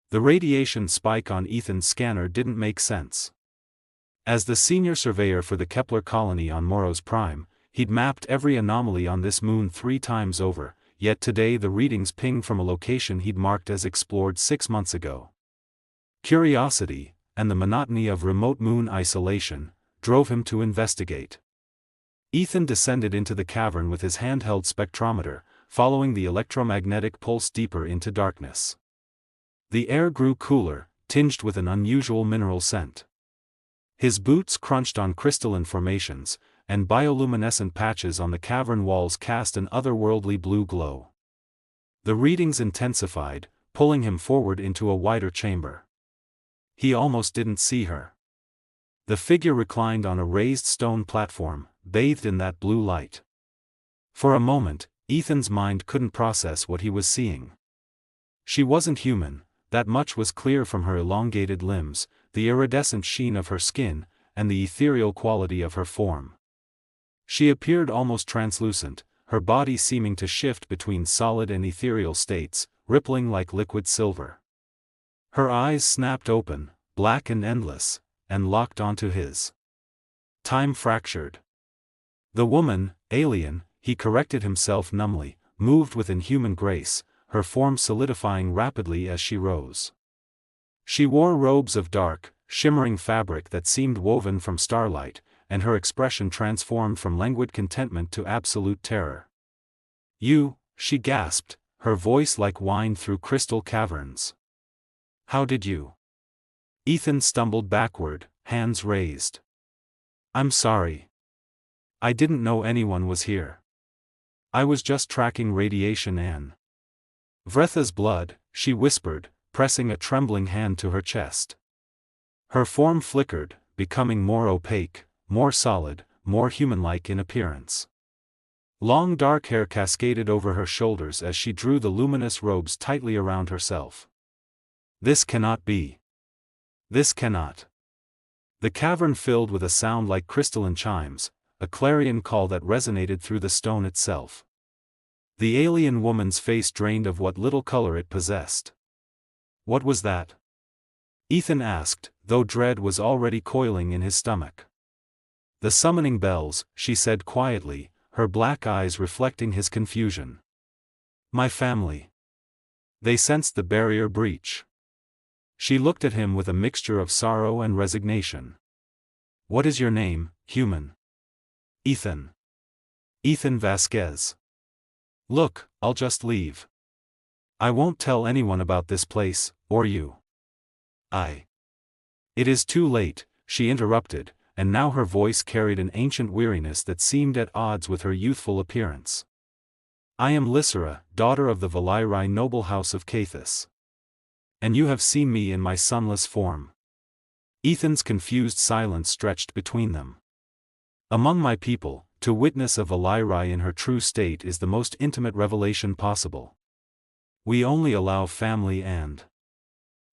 The radiation spike on Ethan's scanner didn't make sense. As the senior surveyor for the Kepler colony on Moros Prime, he'd mapped every anomaly on this moon 3 times over, yet today the readings pinged from a location he'd marked as explored 6 months ago. Curiosity, and the monotony of remote moon isolation, drove him to investigate. Ethan descended into the cavern with his handheld spectrometer, following the electromagnetic pulse deeper into darkness. The air grew cooler, tinged with an unusual mineral scent. His boots crunched on crystalline formations, and bioluminescent patches on the cavern walls cast an otherworldly blue glow. The readings intensified, pulling him forward into a wider chamber. He almost didn't see her. The figure reclined on a raised stone platform, bathed in that blue light. For a moment, Ethan's mind couldn't process what he was seeing. She wasn't human, that much was clear from her elongated limbs, the iridescent sheen of her skin, and the ethereal quality of her form. She appeared almost translucent, her body seeming to shift between solid and ethereal states, rippling like liquid silver. Her eyes snapped open, black and endless, and locked onto his. Time fractured. The woman, alien, he corrected himself numbly, moved with inhuman grace, her form solidifying rapidly as she rose. She wore robes of dark, shimmering fabric that seemed woven from starlight, and her expression transformed from languid contentment to absolute terror. "You," she gasped, her voice like wine through crystal caverns. "How did you?" Ethan stumbled backward, hands raised. "I'm sorry. I didn't know anyone was here. I was just tracking radiation and Vretha's blood," she whispered, pressing a trembling hand to her chest. Her form flickered, becoming more opaque, more solid, more human-like in appearance. Long dark hair cascaded over her shoulders as she drew the luminous robes tightly around herself. "This cannot be. This cannot." The cavern filled with a sound like crystalline chimes, a clarion call that resonated through the stone itself. The alien woman's face drained of what little color it possessed. "What was that?" Ethan asked, though dread was already coiling in his stomach. "The summoning bells," she said quietly, her black eyes reflecting his confusion. "My family. They sensed the barrier breach." She looked at him with a mixture of sorrow and resignation. "What is your name, human?" "Ethan. Ethan Vasquez." "Look, I'll just leave. I won't tell anyone about this place, or you." "It is too late," she interrupted, and now her voice carried an ancient weariness that seemed at odds with her youthful appearance. "I am Lysera, daughter of the Valairi noble house of Cathis. And you have seen me in my sunless form." Ethan's confused silence stretched between them. "Among my people, to witness a Valairi in her true state is the most intimate revelation possible. We only allow family and—"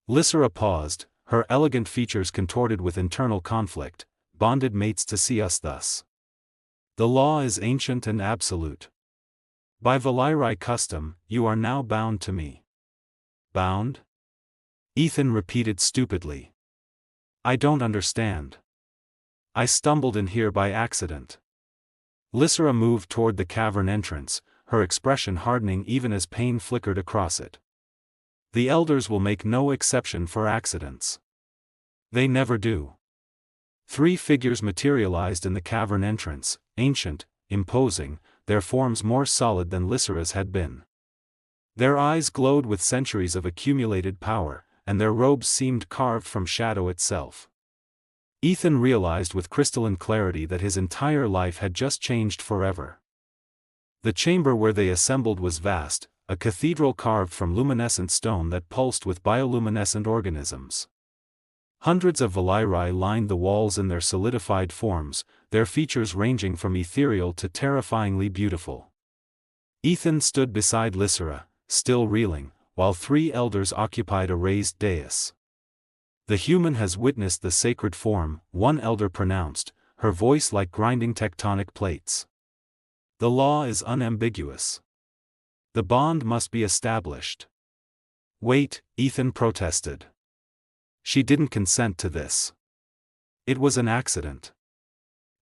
Lysera paused, her elegant features contorted with internal conflict, "bonded mates to see us thus. The law is ancient and absolute. By Valairi custom, you are now bound to me." "Bound?" Ethan repeated stupidly. "I don't understand. I stumbled in here by accident." Lysera moved toward the cavern entrance, her expression hardening even as pain flickered across it. "The elders will make no exception for accidents. They never do." 3 figures materialized in the cavern entrance, ancient, imposing, their forms more solid than Lysera's had been. Their eyes glowed with centuries of accumulated power, and their robes seemed carved from shadow itself. Ethan realized with crystalline clarity that his entire life had just changed forever. The chamber where they assembled was vast, a cathedral carved from luminescent stone that pulsed with bioluminescent organisms. Hundreds of Valairi lined the walls in their solidified forms, their features ranging from ethereal to terrifyingly beautiful. Ethan stood beside Lysera, still reeling, while 3 elders occupied a raised dais. "The human has witnessed the sacred form," one elder pronounced, her voice like grinding tectonic plates. "The law is unambiguous. The bond must be established. Wait, Ethan protested. She didn't consent to this. It was an accident.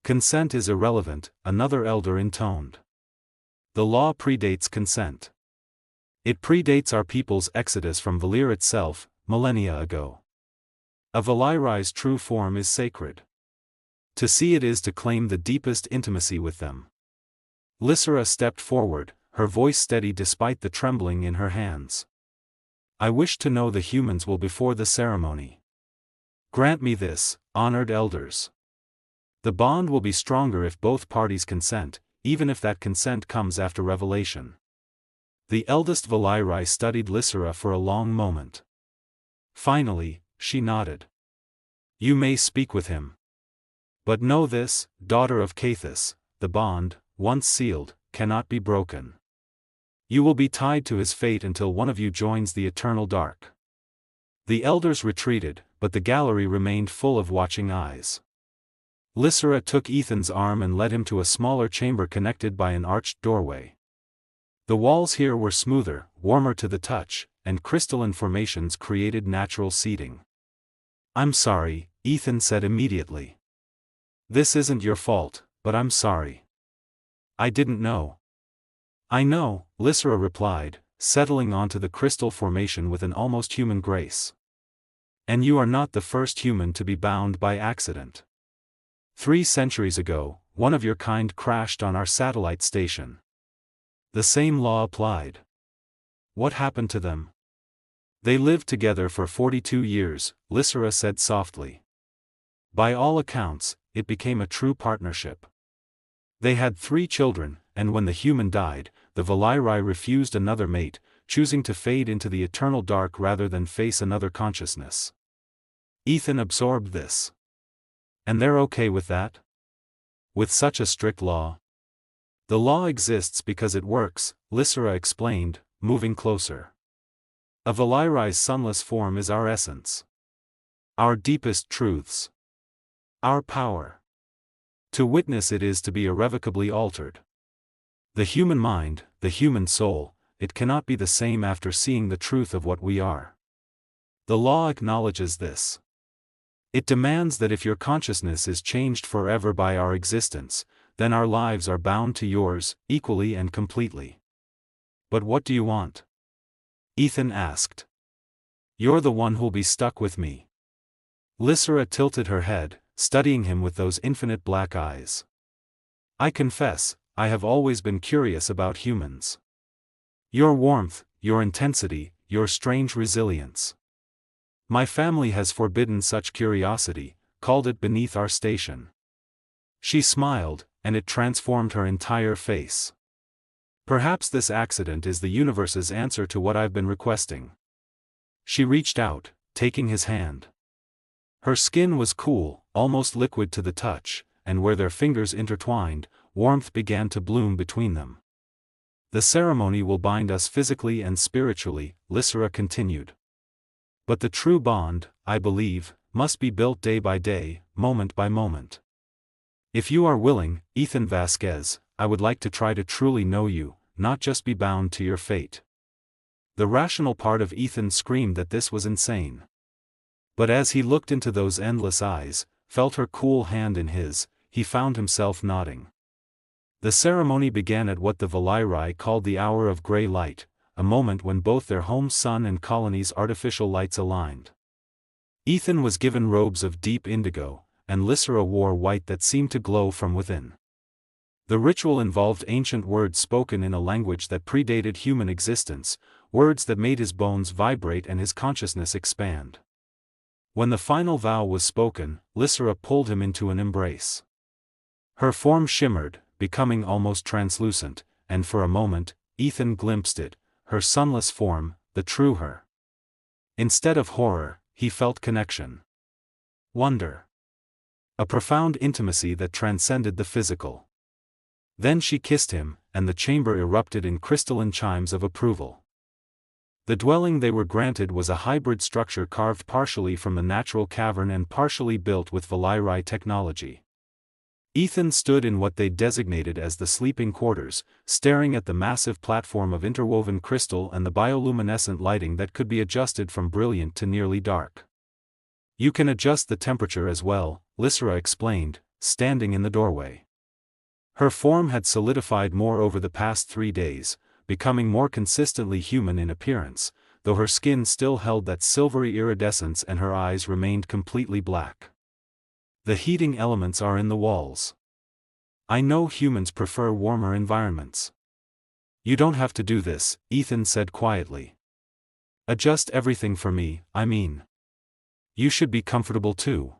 Consent is irrelevant, another elder intoned. The law predates consent. It predates our people's exodus from Valir itself, millennia ago. A Valyrai's true form is sacred. To see it is to claim the deepest intimacy with them. Lysera stepped forward, her voice steady despite the trembling in her hands. I wish to know the humans will before the ceremony. Grant me this, honored elders. The bond will be stronger if both parties consent, even if that consent comes after revelation. The eldest Valyrai studied Lysera for a long moment. Finally, she nodded. You may speak with him. But know this, daughter of Caithus, the bond, once sealed, cannot be broken. You will be tied to his fate until one of you joins the eternal dark. The elders retreated, but the gallery remained full of watching eyes. Lysera took Ethan's arm and led him to a smaller chamber connected by an arched doorway. The walls here were smoother, warmer to the touch, and crystalline formations created natural seating. I'm sorry, Ethan said immediately. This isn't your fault, but I'm sorry. I didn't know. I know, Lysera replied, settling onto the crystal formation with an almost human grace. And you are not the first human to be bound by accident. 3 centuries ago, one of your kind crashed on our satellite station. The same law applied. What happened to them? They lived together for 42 years, Lysera said softly. By all accounts, it became a true partnership. They had 3 children, and when the human died, the Valyrai refused another mate, choosing to fade into the eternal dark rather than face another consciousness. Ethan absorbed this. And they're okay with that? With such a strict law? The law exists because it works, Lysera explained, moving closer. A Valyrai's sunless form is our essence. Our deepest truths. Our power. To witness it is to be irrevocably altered. The human mind, the human soul, it cannot be the same after seeing the truth of what we are. The law acknowledges this. It demands that if your consciousness is changed forever by our existence, then our lives are bound to yours, equally and completely. But what do you want? Ethan asked. You're the one who'll be stuck with me. Lysera tilted her head, studying him with those infinite black eyes. I confess, I have always been curious about humans. Your warmth, your intensity, your strange resilience. My family has forbidden such curiosity, called it beneath our station. She smiled, and it transformed her entire face. Perhaps this accident is the universe's answer to what I've been requesting. She reached out, taking his hand. Her skin was cool, almost liquid to the touch, and where their fingers intertwined, warmth began to bloom between them. The ceremony will bind us physically and spiritually, Lysera continued. But the true bond, I believe, must be built day by day, moment by moment. If you are willing, Ethan Vasquez, I would like to try to truly know you, not just be bound to your fate. The rational part of Ethan screamed that this was insane. But as he looked into those endless eyes, felt her cool hand in his, he found himself nodding. The ceremony began at what the Valyrai called the hour of grey light, a moment when both their home sun and colony's artificial lights aligned. Ethan was given robes of deep indigo, and Lysera wore white that seemed to glow from within. The ritual involved ancient words spoken in a language that predated human existence, words that made his bones vibrate and his consciousness expand. When the final vow was spoken, Lysera pulled him into an embrace. Her form shimmered, becoming almost translucent, and for a moment, Ethan glimpsed it, her sunless form, the true her. Instead of horror, he felt connection. Wonder. A profound intimacy that transcended the physical. Then she kissed him, and the chamber erupted in crystalline chimes of approval. The dwelling they were granted was a hybrid structure carved partially from the natural cavern and partially built with Valyrai technology. Ethan stood in what they designated as the sleeping quarters, staring at the massive platform of interwoven crystal and the bioluminescent lighting that could be adjusted from brilliant to nearly dark. "You can adjust the temperature as well," Lysera explained, standing in the doorway. Her form had solidified more over the past 3 days, becoming more consistently human in appearance, though her skin still held that silvery iridescence and her eyes remained completely black. "The heating elements are in the walls. I know humans prefer warmer environments." "You don't have to do this," Ethan said quietly. "Adjust everything for me, I mean. You should be comfortable too."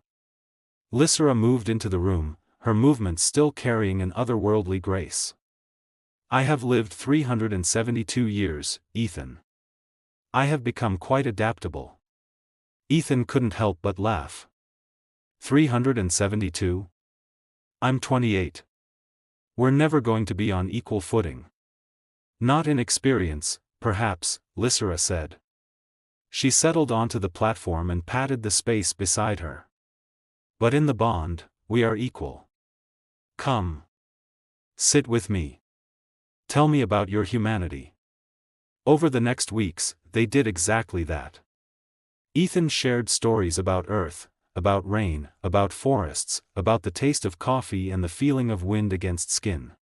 Lysera moved into the room, her movements still carrying an otherworldly grace. "I have lived 372 years, Ethan. I have become quite adaptable." Ethan couldn't help but laugh. 372? I'm 28. We're never going to be on equal footing. "Not in experience, perhaps," Lysera said. She settled onto the platform and patted the space beside her. "But in the bond, we are equal. Come. Sit with me. Tell me about your humanity." Over the next weeks, they did exactly that. Ethan shared stories about Earth, about rain, about forests, about the taste of coffee and the feeling of wind against skin.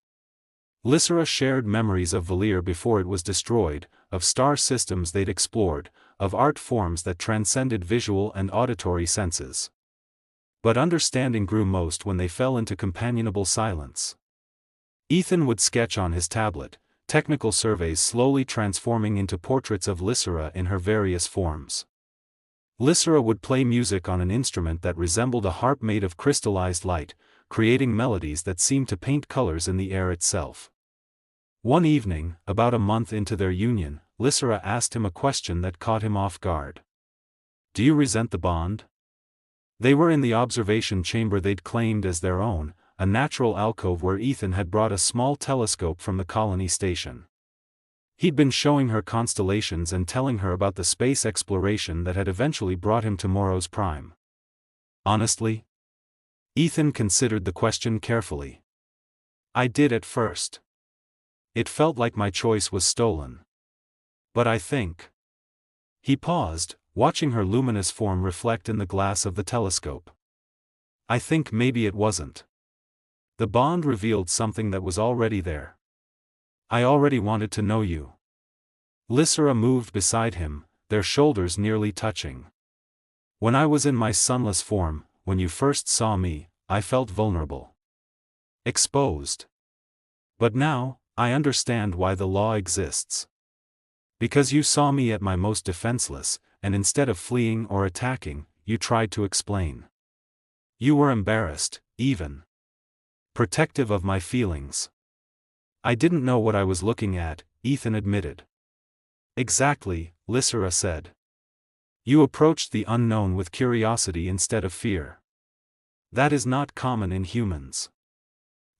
Lysera shared memories of Valir before it was destroyed, of star systems they'd explored, of art forms that transcended visual and auditory senses. But understanding grew most when they fell into companionable silence. Ethan would sketch on his tablet, technical surveys slowly transforming into portraits of Lysera in her various forms. Lysera would play music on an instrument that resembled a harp made of crystallized light, creating melodies that seemed to paint colors in the air itself. One evening, about a month into their union, Lysera asked him a question that caught him off guard. "Do you resent the bond?" They were in the observation chamber they'd claimed as their own, a natural alcove where Ethan had brought a small telescope from the colony station. He'd been showing her constellations and telling her about the space exploration that had eventually brought him to Moros Prime. "Honestly?" Ethan considered the question carefully. "I did at first. It felt like my choice was stolen. But I think..." He paused, watching her luminous form reflect in the glass of the telescope. "I think maybe it wasn't. The bond revealed something that was already there. I already wanted to know you." Lysera moved beside him, their shoulders nearly touching. "When I was in my sunless form, when you first saw me, I felt vulnerable. Exposed. But now, I understand why the law exists. Because you saw me at my most defenseless, and instead of fleeing or attacking, you tried to explain. You were embarrassed, even. Protective of my feelings. I didn't know what I was looking at," Ethan admitted. "Exactly," Lysera said. "You approached the unknown with curiosity instead of fear. That is not common in humans.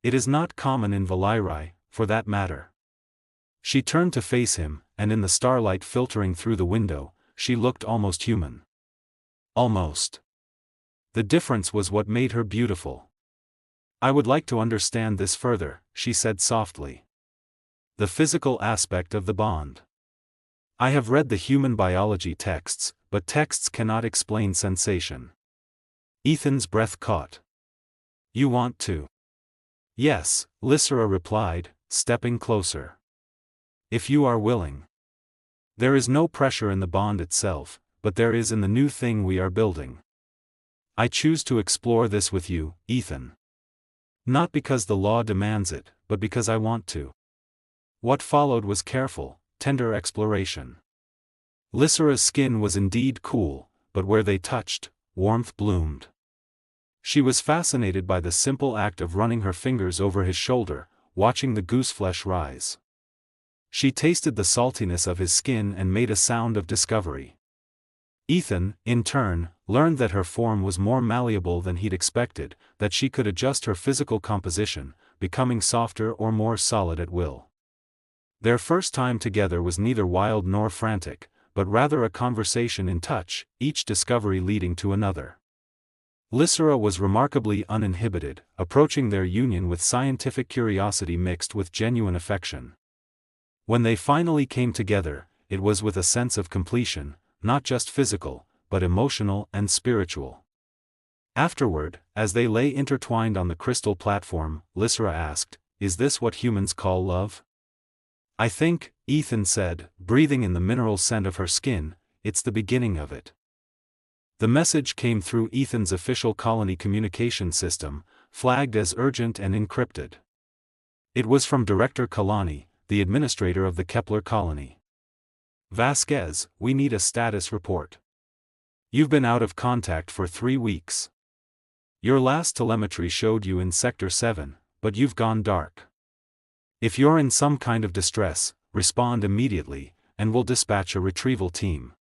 It is not common in Valiri, for that matter." She turned to face him, and in the starlight filtering through the window, she looked almost human. Almost. The difference was what made her beautiful. "I would like to understand this further," she said softly. "The physical aspect of the bond. I have read the human biology texts, but texts cannot explain sensation." Ethan's breath caught. "You want to?" "Yes," Lysera replied, stepping closer. "If you are willing. There is no pressure in the bond itself, but there is in the new thing we are building. I choose to explore this with you, Ethan. Not because the law demands it, but because I want to." What followed was careful, tender exploration. Lysera's skin was indeed cool, but where they touched, warmth bloomed. She was fascinated by the simple act of running her fingers over his shoulder, watching the gooseflesh rise. She tasted the saltiness of his skin and made a sound of discovery. Ethan, in turn, learned that her form was more malleable than he'd expected, that she could adjust her physical composition, becoming softer or more solid at will. Their first time together was neither wild nor frantic, but rather a conversation in touch, each discovery leading to another. Lysera was remarkably uninhibited, approaching their union with scientific curiosity mixed with genuine affection. When they finally came together, it was with a sense of completion, not just physical, but emotional and spiritual. Afterward, as they lay intertwined on the crystal platform, Lysera asked, "Is this what humans call love?" "I think," Ethan said, breathing in the mineral scent of her skin, "it's the beginning of it." The message came through Ethan's official colony communication system, flagged as urgent and encrypted. It was from Director Kalani, the administrator of the Kepler colony. "Vasquez, we need a status report. You've been out of contact for 3 weeks. Your last telemetry showed you in Sector 7, but you've gone dark. If you're in some kind of distress, respond immediately, and we'll dispatch a retrieval team."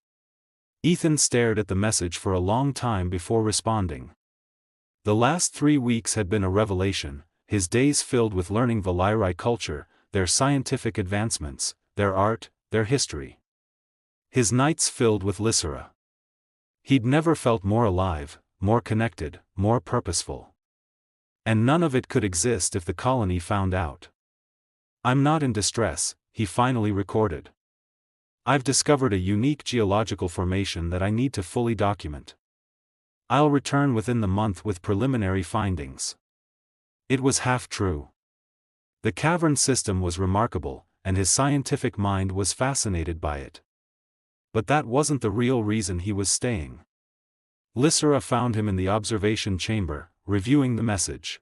Ethan stared at the message for a long time before responding. The last 3 weeks had been a revelation, his days filled with learning Valyri culture, their scientific advancements, their art, their history. His nights filled with Lysera. He'd never felt more alive, more connected, more purposeful. And none of it could exist if the colony found out. "I'm not in distress," he finally recorded. "I've discovered a unique geological formation that I need to fully document. I'll return within the month with preliminary findings." It was half true. The cavern system was remarkable, and his scientific mind was fascinated by it. But that wasn't the real reason he was staying. Lysera found him in the observation chamber, reviewing the message.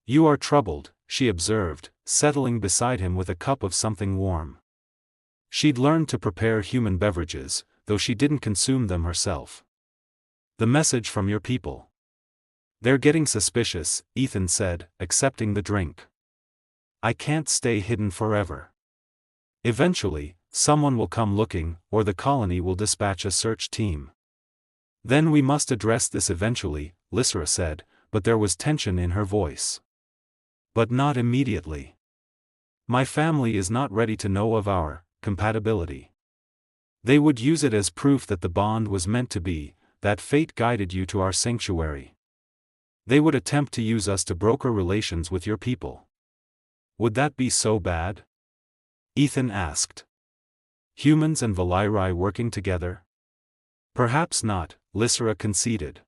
"You are troubled," she observed, settling beside him with a cup of something warm. She'd learned to prepare human beverages, though she didn't consume them herself. "The message from your people. They're getting suspicious," Ethan said, accepting the drink. "I can't stay hidden forever. Eventually, someone will come looking, or the colony will dispatch a search team." "Then we must address this eventually," Lysera said, but there was tension in her voice. "But not immediately. My family is not ready to know of our compatibility. They would use it as proof that the bond was meant to be, that fate guided you to our sanctuary. They would attempt to use us to broker relations with your people. Would that be so bad?" Ethan asked. "Humans and Valyri working together?" "Perhaps not," Lysera conceded.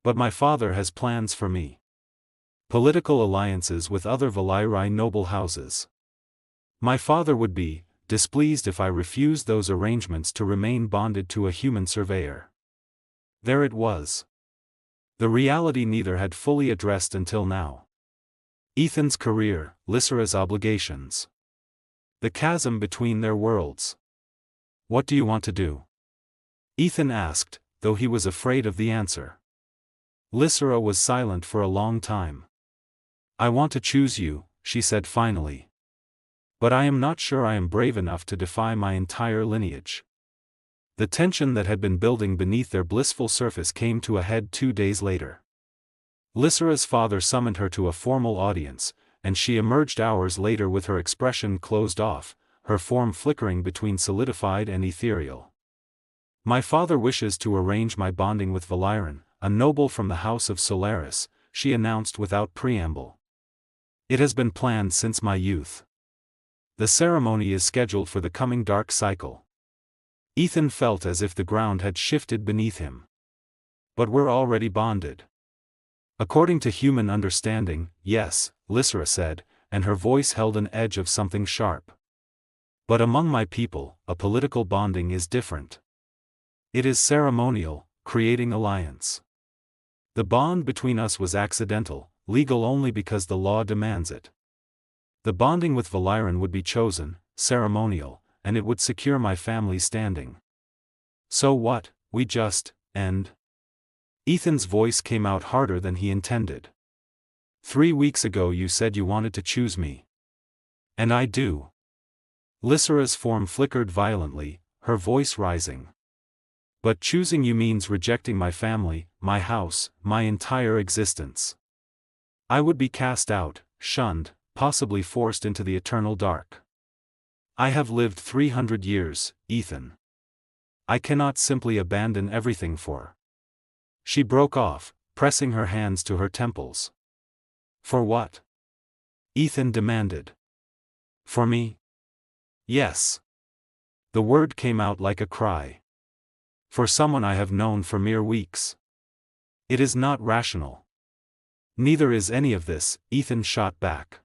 "But my father has plans for me. Political alliances with other Valyri noble houses. My father would be displeased if I refused those arrangements to remain bonded to a human surveyor." There it was. The reality neither had fully addressed until now. Ethan's career, Lysera's obligations. The chasm between their worlds. "What do you want to do?" Ethan asked, though he was afraid of the answer. Lysera was silent for a long time. "I want to choose you," she said finally. "But I am not sure I am brave enough to defy my entire lineage." The tension that had been building beneath their blissful surface came to a head 2 days later. Lysera's father summoned her to a formal audience, and she emerged hours later with her expression closed off, her form flickering between solidified and ethereal. "My father wishes to arrange my bonding with Valyran, a noble from the House of Solaris," she announced without preamble. "It has been planned since my youth. The ceremony is scheduled for the coming dark cycle." Ethan felt as if the ground had shifted beneath him. "But we're already bonded." "According to human understanding, yes," Lysera said, and her voice held an edge of something sharp. "But among my people, a political bonding is different. It is ceremonial, creating alliance. The bond between us was accidental, legal only because the law demands it. The bonding with Valyran would be chosen, ceremonial, and it would secure my family's standing. So what, we just end?" Ethan's voice came out harder than he intended. 3 weeks ago you said you wanted to choose me. And I do. Lysera's form flickered violently, her voice rising. But choosing you means rejecting my family, my house, my entire existence. I would be cast out, shunned, possibly forced into the eternal dark. I have lived 300 years, Ethan. I cannot simply abandon everything for. She broke off, pressing her hands to her temples. For what? Ethan demanded. For me? Yes. The word came out like a cry. For someone I have known for mere weeks. It is not rational. Neither is any of this, Ethan shot back.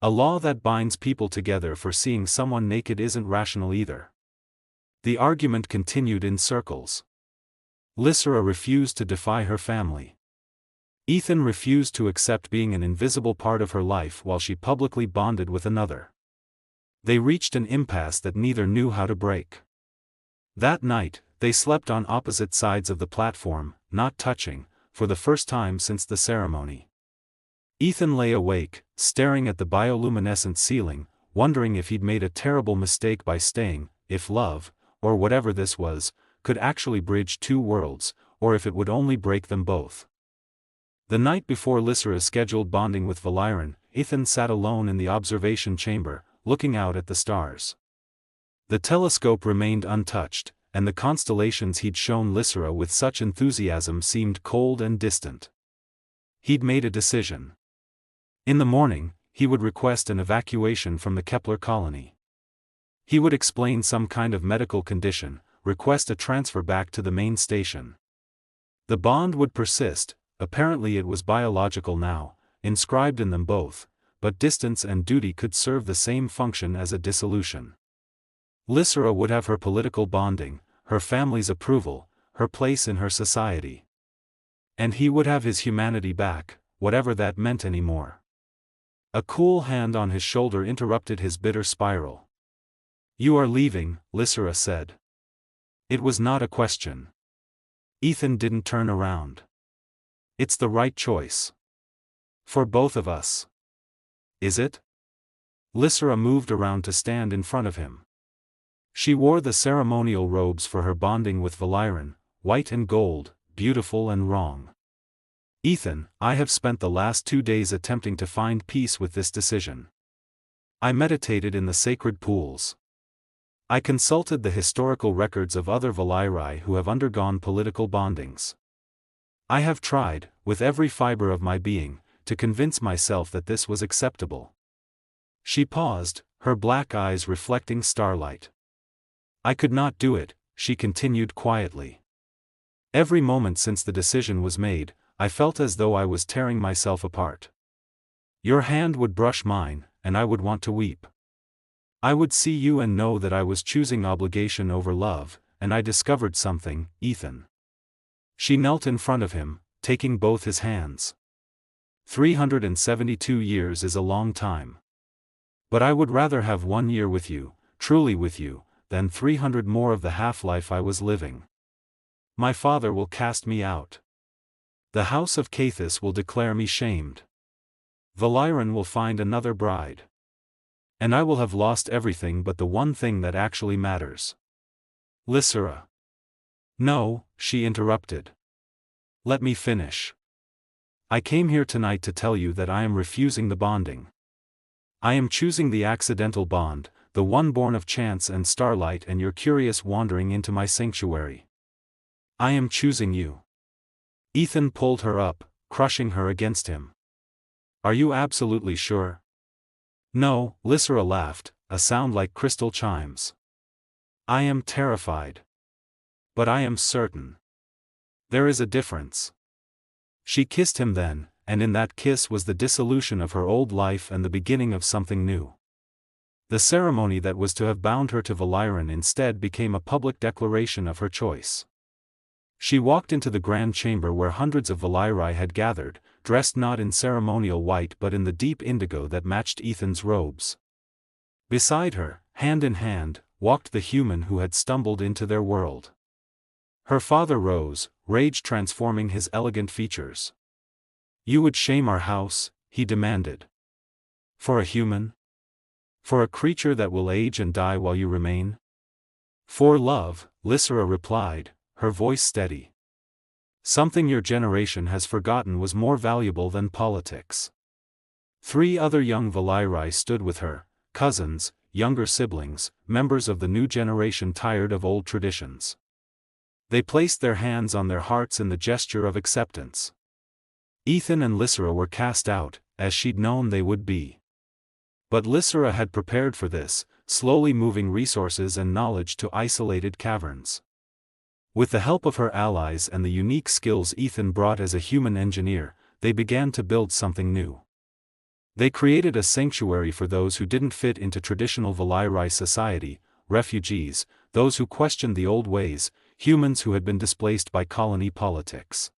A law that binds people together for seeing someone naked isn't rational either. The argument continued in circles. Lysera refused to defy her family. Ethan refused to accept being an invisible part of her life while she publicly bonded with another. They reached an impasse that neither knew how to break. That night, they slept on opposite sides of the platform, not touching, for the first time since the ceremony. Ethan lay awake, staring at the bioluminescent ceiling, wondering if he'd made a terrible mistake by staying, if love, or whatever this was, could actually bridge two worlds, or if it would only break them both. The night before Lysera's scheduled bonding with Vallyron, Ethan sat alone in the observation chamber, looking out at the stars. The telescope remained untouched, and the constellations he'd shown Lysera with such enthusiasm seemed cold and distant. He'd made a decision. In the morning, he would request an evacuation from the Kepler colony. He would explain some kind of medical condition, request a transfer back to the main station. The bond would persist, apparently it was biological now, inscribed in them both, but distance and duty could serve the same function as a dissolution. Lysera would have her political bonding, her family's approval, her place in her society. And he would have his humanity back, whatever that meant anymore. A cool hand on his shoulder interrupted his bitter spiral. "You are leaving," Lysera said. It was not a question. Ethan didn't turn around. "It's the right choice. For both of us." "Is it?" Lysera moved around to stand in front of him. She wore the ceremonial robes for her bonding with Vallyron, white and gold, beautiful and wrong. "Ethan, I have spent the last 2 days attempting to find peace with this decision. I meditated in the sacred pools. I consulted the historical records of other Vallyri who have undergone political bondings. I have tried, with every fiber of my being, to convince myself that this was acceptable." She paused, her black eyes reflecting starlight. "I could not do it," she continued quietly. "Every moment since the decision was made, I felt as though I was tearing myself apart. Your hand would brush mine, and I would want to weep. I would see you and know that I was choosing obligation over love, and I discovered something, Ethan." She knelt in front of him, taking both his hands. 372 years is a long time. But I would rather have 1 year with you, truly with you, than 300 more of the half-life I was living. My father will cast me out. The house of Caithus will declare me shamed. Vallyron will find another bride. And I will have lost everything but the one thing that actually matters. Lysera. "No," she interrupted. "Let me finish. I came here tonight to tell you that I am refusing the bonding. I am choosing the accidental bond, the one born of chance and starlight and your curious wandering into my sanctuary. I am choosing you." Ethan pulled her up, crushing her against him. "Are you absolutely sure?" "No," Lysera laughed, a sound like crystal chimes. "I am terrified. But I am certain. There is a difference." She kissed him then, and in that kiss was the dissolution of her old life and the beginning of something new. The ceremony that was to have bound her to Vallyron instead became a public declaration of her choice. She walked into the grand chamber where hundreds of Vallyri had gathered, dressed not in ceremonial white but in the deep indigo that matched Ethan's robes. Beside her, hand in hand, walked the human who had stumbled into their world. Her father rose, rage transforming his elegant features. "You would shame our house," he demanded. "For a human? For a creature that will age and die while you remain?" "For love," Lysera replied, her voice steady. "Something your generation has forgotten was more valuable than politics." 3 other young Vallyri stood with her, cousins, younger siblings, members of the new generation tired of old traditions. They placed their hands on their hearts in the gesture of acceptance. Ethan and Lysera were cast out, as she'd known they would be. But Lysera had prepared for this, slowly moving resources and knowledge to isolated caverns. With the help of her allies and the unique skills Ethan brought as a human engineer, they began to build something new. They created a sanctuary for those who didn't fit into traditional Valyrii society, refugees, those who questioned the old ways, humans who had been displaced by colony politics.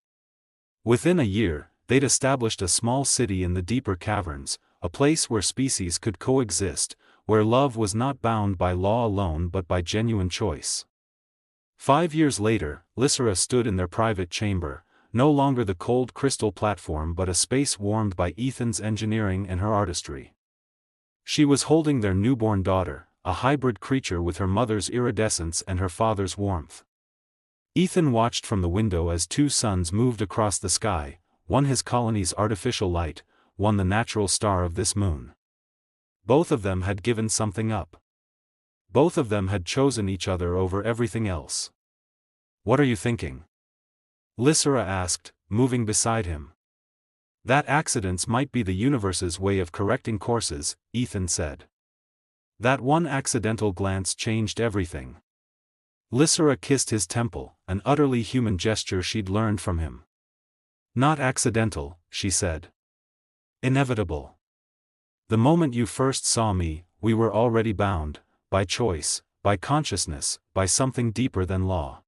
Within a year, they'd established a small city in the deeper caverns, a place where species could coexist, where love was not bound by law alone but by genuine choice. 5 years later, Lysera stood in their private chamber, no longer the cold crystal platform but a space warmed by Ethan's engineering and her artistry. She was holding their newborn daughter, a hybrid creature with her mother's iridescence and her father's warmth. Ethan watched from the window as 2 suns moved across the sky, one his colony's artificial light, one the natural star of this moon. Both of them had given something up. Both of them had chosen each other over everything else. "What are you thinking?" Lysera asked, moving beside him. "That accidents might be the universe's way of correcting courses," Ethan said. That one accidental glance changed everything. Lysera kissed his temple, an utterly human gesture she'd learned from him. "Not accidental," she said. "Inevitable. The moment you first saw me, we were already bound, by choice, by consciousness, by something deeper than law.